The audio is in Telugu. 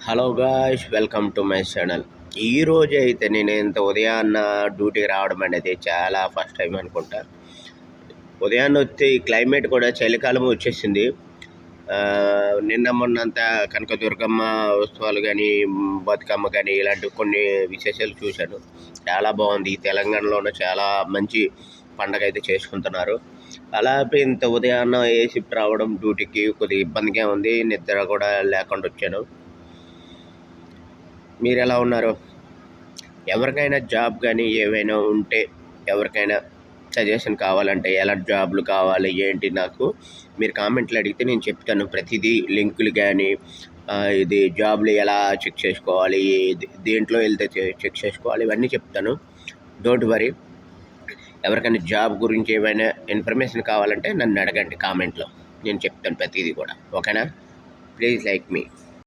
Hello guys, welcome to my channel. ఈరోజు అయితే నేను ఇంత ఉదయాన్న డ్యూటీకి రావడం అనేది చాలా ఫస్ట్ టైం అనుకుంటా. ఉదయాన్నే వచ్చి ఈ క్లైమేట్ కూడా చలికాలం వచ్చేసింది. నిన్న మొన్నంతా కనకదుర్గమ్మ ఉత్సవాలు కానీ, బతుకమ్మ కానీ ఇలాంటి కొన్ని విశేషాలు చూశాను. చాలా బాగుంది. తెలంగాణలోనే చాలా మంచి పండగ అయితే చేసుకుంటున్నారు. అలా ఇంత ఉదయాన్న ఏ షిఫ్ట్ రావడం డ్యూటీకి కొద్దిగా ఇబ్బందిగా ఉంది. నిద్ర కూడా లేకుండా వచ్చాను. మీరు ఎలా ఉన్నారు? ఎవరికైనా జాబ్ కానీ ఏవైనా ఉంటే, ఎవరికైనా సజెషన్ కావాలంటే ఎలాంటి జాబ్లు కావాలి ఏంటి నాకు మీరు కామెంట్లు అడిగితే నేను చెప్తాను. ప్రతిదీ లింకులు కానీ ఇది జాబ్లు ఎలా చెక్ చేసుకోవాలి, దేంట్లో వెళ్తే చెక్ చేసుకోవాలి, ఇవన్నీ చెప్తాను. Don't worry. ఎవరికైనా జాబ్ గురించి ఏమైనా ఇన్ఫర్మేషన్ కావాలంటే నన్ను అడగండి కామెంట్లో. నేను చెప్తాను ప్రతిదీ కూడా. ఓకేనా? Please like me.